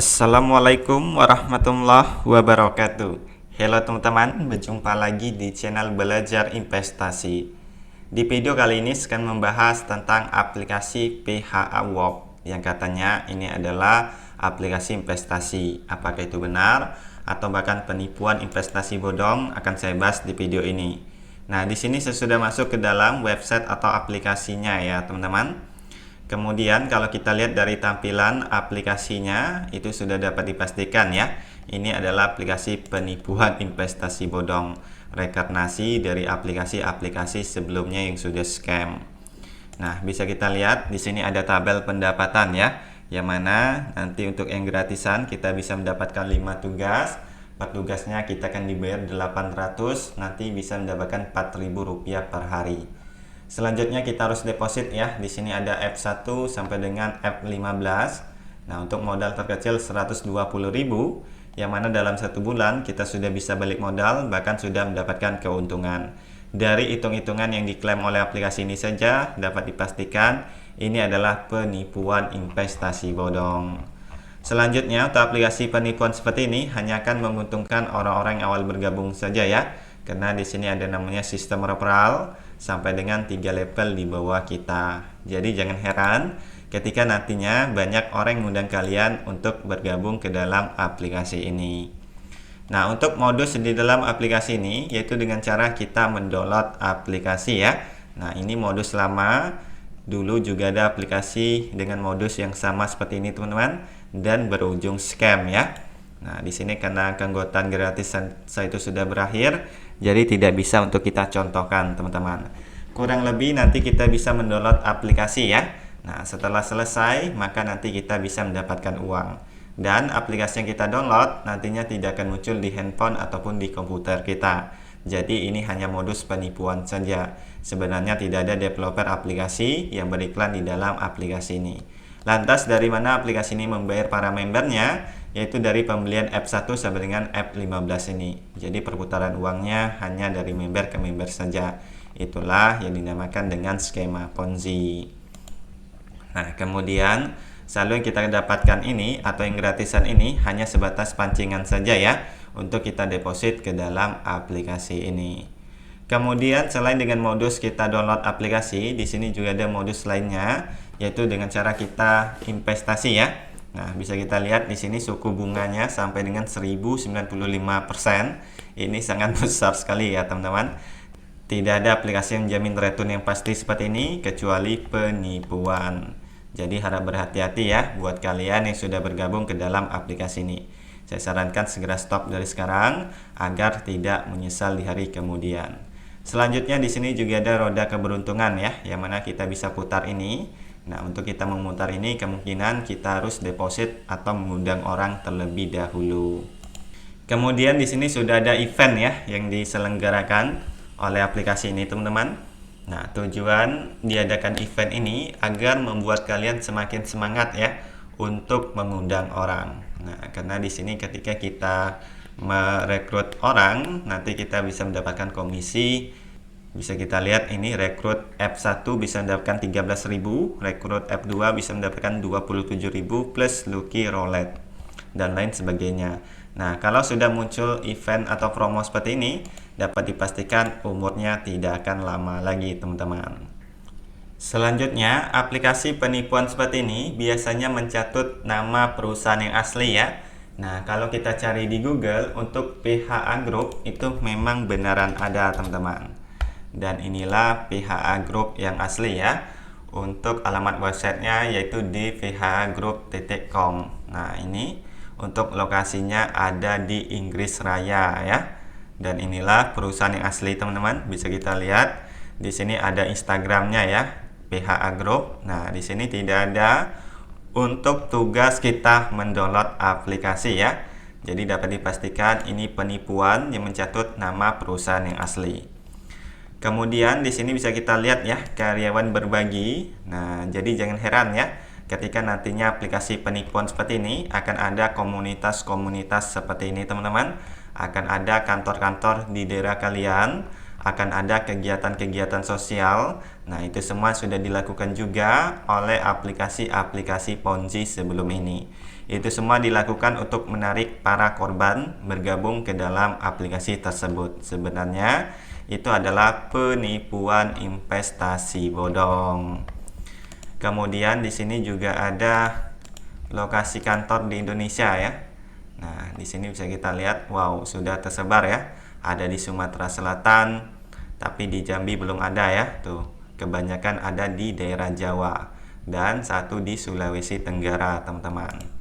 Assalamualaikum warahmatullahi wabarakatuh. Halo teman-teman, berjumpa lagi di channel Belajar Investasi. Di video kali ini saya akan membahas tentang aplikasi PHA Work yang katanya ini adalah aplikasi investasi. Apakah itu benar atau bahkan penipuan investasi bodong akan saya bahas di video ini. Nah, di sini saya sudah masuk ke dalam website atau aplikasinya ya, teman-teman. Kemudian kalau kita lihat dari tampilan aplikasinya itu sudah dapat dipastikan ya, ini adalah aplikasi penipuan investasi bodong, reinkarnasi dari aplikasi-aplikasi sebelumnya yang sudah scam. Nah, bisa kita lihat di sini ada tabel pendapatan ya, yang mana nanti untuk yang gratisan kita bisa mendapatkan 5 tugas. Per tugasnya kita akan dibayar 800, nanti bisa mendapatkan Rp4.000 per hari. Selanjutnya kita harus deposit ya. Di sini ada F1 sampai dengan F15. Nah, untuk modal terkecil 120.000, yang mana dalam 1 bulan kita sudah bisa balik modal, bahkan sudah mendapatkan keuntungan. Dari hitung-hitungan yang diklaim oleh aplikasi ini saja dapat dipastikan ini adalah penipuan investasi bodong. Selanjutnya, untuk aplikasi penipuan seperti ini hanya akan menguntungkan orang-orang yang awal bergabung saja ya. Karena di sini ada namanya sistem referral sampai dengan 3 level di bawah kita. Jadi jangan heran ketika nantinya banyak orang yang mengundang kalian untuk bergabung ke dalam aplikasi ini. Nah, untuk modus di dalam aplikasi ini yaitu dengan cara kita mendownload aplikasi ya. Nah, ini modus lama. Dulu juga ada aplikasi dengan modus yang sama seperti ini teman-teman dan berujung scam ya. Nah, di sini karena keanggotaan gratis saya itu sudah berakhir, jadi tidak bisa untuk kita contohkan teman-teman. Kurang lebih nanti kita bisa mendownload aplikasi ya. Nah, setelah selesai maka nanti kita bisa mendapatkan uang. Dan aplikasi yang kita download nantinya tidak akan muncul di handphone ataupun di komputer kita. Jadi ini hanya modus penipuan saja. Sebenarnya tidak ada developer aplikasi yang beriklan di dalam aplikasi ini. Lantas dari mana aplikasi ini membayar para membernya? Yaitu dari pembelian F1 sampai dengan F15 ini. Jadi perputaran uangnya hanya dari member ke member saja. Itulah yang dinamakan dengan skema Ponzi. Nah, kemudian saldo yang kita dapatkan ini atau yang gratisan ini hanya sebatas pancingan saja ya untuk kita deposit ke dalam aplikasi ini. Kemudian selain dengan modus kita download aplikasi, di sini juga ada modus lainnya yaitu dengan cara kita investasi ya. Nah, bisa kita lihat di sini suku bunganya sampai dengan 1095%. Ini sangat besar sekali ya, teman-teman. Tidak ada aplikasi yang menjamin return yang pasti seperti ini kecuali penipuan. Jadi harap berhati-hati ya buat kalian yang sudah bergabung ke dalam aplikasi ini. Saya sarankan segera stop dari sekarang agar tidak menyesal di hari kemudian. Selanjutnya di sini juga ada roda keberuntungan ya, yang mana kita bisa putar ini. Nah, untuk kita memutar ini kemungkinan kita harus deposit atau mengundang orang terlebih dahulu. Kemudian di sini sudah ada event ya yang diselenggarakan oleh aplikasi ini, teman-teman. Nah, tujuan diadakan event ini agar membuat kalian semakin semangat ya untuk mengundang orang. Nah, karena di sini ketika kita merekrut orang, nanti kita bisa mendapatkan komisi. Bisa kita lihat ini rekrut F1 bisa mendapatkan 13.000, rekrut F2 bisa mendapatkan 27.000 plus lucky roulette dan lain sebagainya. Nah, kalau sudah muncul event atau promo seperti ini, dapat dipastikan umurnya tidak akan lama lagi, teman-teman. Selanjutnya, aplikasi penipuan seperti ini biasanya mencatut nama perusahaan yang asli ya. Nah, kalau kita cari di Google untuk PHA Group itu memang beneran ada, teman-teman. Dan inilah PHA Group yang asli ya. Untuk alamat websitenya yaitu di phagroup.com. Nah, ini untuk lokasinya ada di Inggris Raya ya. Dan inilah perusahaan yang asli, teman-teman. Bisa kita lihat di sini ada Instagramnya ya, PHA Group. Nah, di sini tidak ada untuk tugas kita mendownload aplikasi ya. Jadi dapat dipastikan ini penipuan yang mencatut nama perusahaan yang asli. Kemudian di sini bisa kita lihat ya, karyawan berbagi. Nah, jadi jangan heran ya ketika nantinya aplikasi penipuan seperti ini akan ada komunitas-komunitas seperti ini, teman-teman. Akan ada kantor-kantor di daerah kalian, akan ada kegiatan-kegiatan sosial. Nah, itu semua sudah dilakukan juga oleh aplikasi-aplikasi Ponzi sebelum ini. Itu semua dilakukan untuk menarik para korban bergabung ke dalam aplikasi tersebut. Sebenarnya itu adalah penipuan investasi bodong. Kemudian di sini juga ada lokasi kantor di Indonesia ya. Nah, di sini bisa kita lihat, wow, sudah tersebar ya. Ada di Sumatera Selatan, tapi di Jambi belum ada ya. Tuh, kebanyakan ada di daerah Jawa dan satu di Sulawesi Tenggara, teman-teman.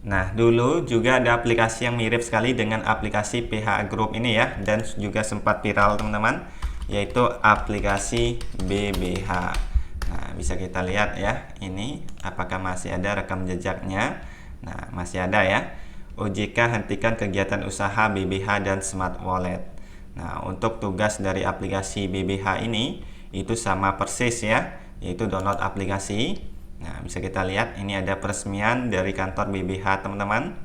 Nah, dulu juga ada aplikasi yang mirip sekali dengan aplikasi PHA Group ini ya, dan juga sempat viral teman-teman, yaitu aplikasi BBH. Nah, bisa kita lihat ya, ini apakah masih ada rekam jejaknya. Nah, masih ada ya. OJK hentikan kegiatan usaha BBH dan Smart Wallet. Nah, untuk tugas dari aplikasi BBH ini, itu sama persis ya, yaitu download aplikasi. Nah, bisa kita lihat ini ada peresmian dari kantor BBH, teman-teman.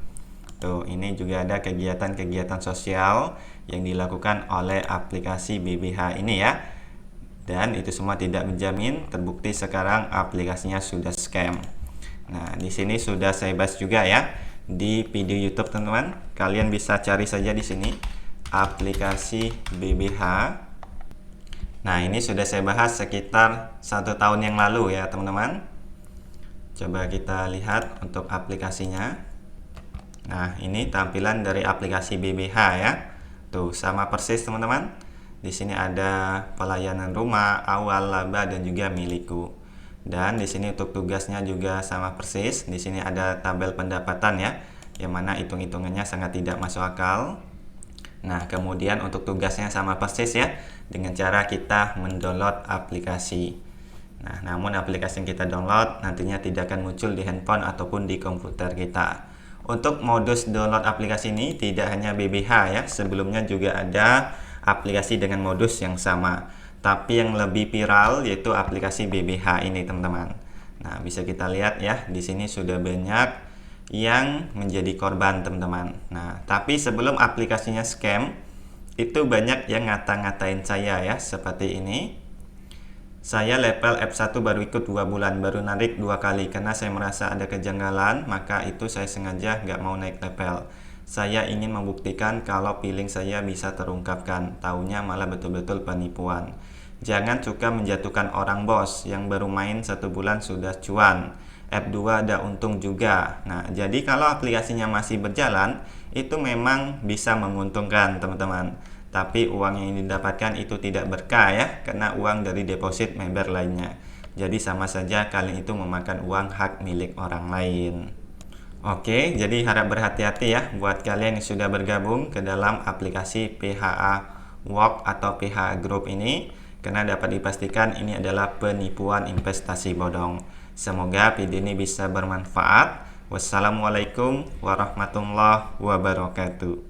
Tuh, ini juga ada kegiatan-kegiatan sosial yang dilakukan oleh aplikasi BBH ini ya. Dan itu semua tidak menjamin, terbukti sekarang aplikasinya sudah scam. Nah, di sini sudah saya bahas juga ya di video YouTube, teman-teman. Kalian bisa cari saja di sini aplikasi BBH. Nah, ini sudah saya bahas sekitar 1 tahun yang lalu ya, teman-teman. Coba kita lihat untuk aplikasinya. Nah, ini tampilan dari aplikasi BBH ya. Tuh, sama persis teman-teman. Di sini ada pelayanan rumah, awal, laba, dan juga milikku. Dan di sini untuk tugasnya juga sama persis. Di sini ada tabel pendapatan ya, yang mana hitung-hitungannya sangat tidak masuk akal. Nah, kemudian untuk tugasnya sama persis ya, dengan cara kita mendownload aplikasi. Nah, namun aplikasi yang kita download nantinya tidak akan muncul di handphone ataupun di komputer kita. Untuk modus download aplikasi ini tidak hanya BBH ya, sebelumnya juga ada aplikasi dengan modus yang sama. Tapi yang lebih viral yaitu aplikasi BBH ini, teman-teman. Nah, bisa kita lihat ya, di sini sudah banyak yang menjadi korban, teman-teman. Nah, tapi sebelum aplikasinya scam, itu banyak yang ngata-ngatain saya ya, seperti ini. Saya level F1 baru ikut 2 bulan, baru narik 2 kali. Karena saya merasa ada kejanggalan, maka itu saya sengaja nggak mau naik level. Saya ingin membuktikan kalau feeling saya bisa terungkapkan. Taunya malah betul-betul penipuan. Jangan suka menjatuhkan orang bos yang baru main 1 bulan sudah cuan. F2 ada untung juga. Nah, jadi kalau aplikasinya masih berjalan, itu memang bisa menguntungkan, teman-teman. Tapi uang yang didapatkan itu tidak berkah ya, karena uang dari deposit member lainnya. Jadi sama saja kalian itu memakan uang hak milik orang lain. Oke, jadi harap berhati-hati ya buat kalian yang sudah bergabung ke dalam aplikasi PHA Walk atau PHA Group ini, karena dapat dipastikan ini adalah penipuan investasi bodong. Semoga video ini bisa bermanfaat. Wassalamualaikum warahmatullahi wabarakatuh.